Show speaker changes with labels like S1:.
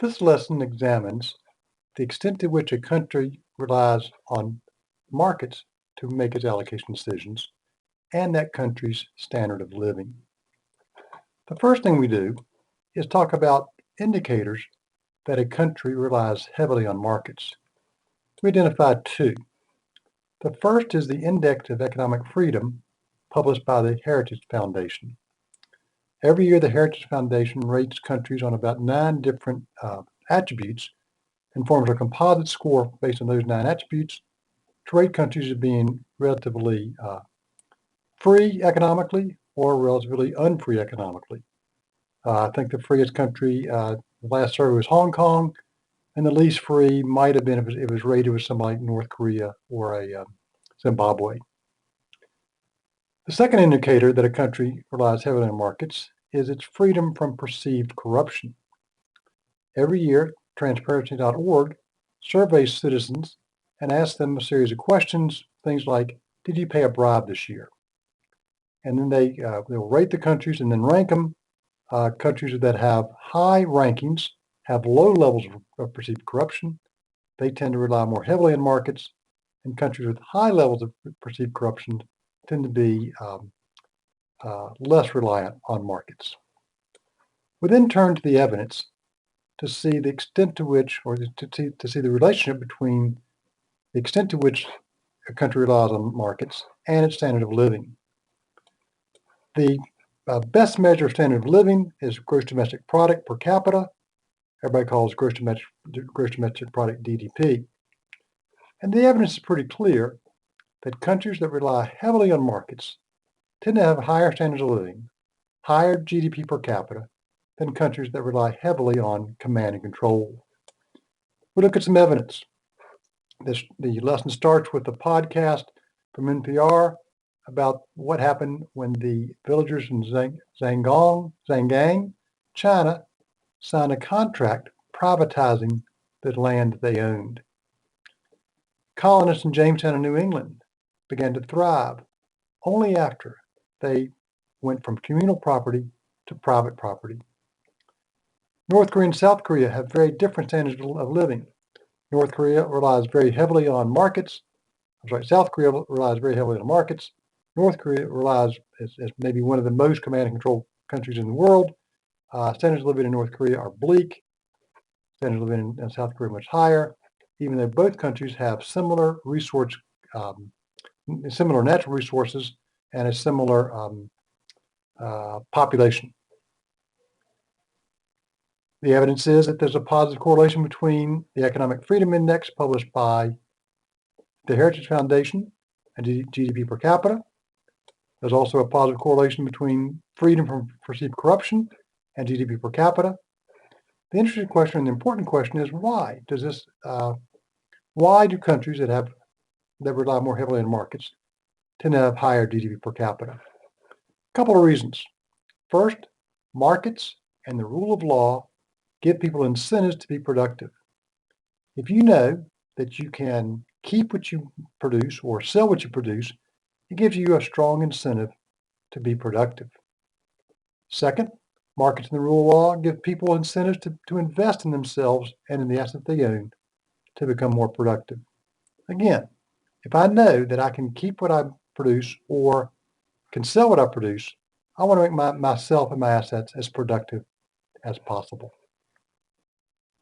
S1: This lesson examines the extent to which a country relies on markets to make its allocation decisions and that country's standard of living. The first thing we do is talk about indicators that a country relies heavily on markets. We identified two. The first is the Index of Economic Freedom published by the Heritage Foundation. Every year, the Heritage Foundation rates countries on about 9 different attributes and forms a composite score based on those 9 attributes to rate countries as being relatively free economically or relatively unfree economically. I think the freest country last survey was Hong Kong, and the least free might have been if it was rated with something like North Korea or a Zimbabwe. The second indicator that a country relies heavily on markets is its freedom from perceived corruption. Every year, Transparency.org surveys citizens and asks them a series of questions, things like, did you pay a bribe this year? And then they'll rate the countries and then rank them. Countries that have high rankings have low levels of perceived corruption. They tend to rely more heavily on markets, and countries with high levels of perceived corruption tend to be less reliant on markets. We then turn to the evidence to see the extent to which, or to see the relationship between the extent to which a country relies on markets and its standard of living. The best measure of standard of living is gross domestic product per capita. Everybody calls gross domestic product GDP. And the evidence is pretty clear that countries that rely heavily on markets tend to have higher standards of living, higher GDP per capita than countries that rely heavily on command and control. We look at some evidence. The lesson starts with a podcast from NPR about what happened when the villagers in Zhangang, China, signed a contract privatizing the land they owned. Colonists in Jamestown and New England began to thrive only after they went from communal property to private property. North Korea and South Korea have very different standards of living. North Korea relies very heavily on markets. South Korea relies very heavily on markets. North Korea relies as maybe one of the most command and control countries in the world. Standards of living in North Korea are bleak. Standards of living in South Korea are much higher, even though both countries have similar similar natural resources and a similar population. The evidence is that there's a positive correlation between the Economic Freedom Index published by the Heritage Foundation and GDP per capita. There's also a positive correlation between freedom from perceived corruption and GDP per capita. The interesting question and the important question is why why do countries that rely more heavily on markets tend to have higher GDP per capita? A couple of reasons. First, markets and the rule of law give people incentives to be productive. If you know that you can keep what you produce or sell what you produce, it gives you a strong incentive to be productive. Second, markets and the rule of law give people incentives to invest in themselves and in the assets they own to become more productive. Again, if I know that I can keep what I produce or can sell what I produce, I want to make myself and my assets as productive as possible.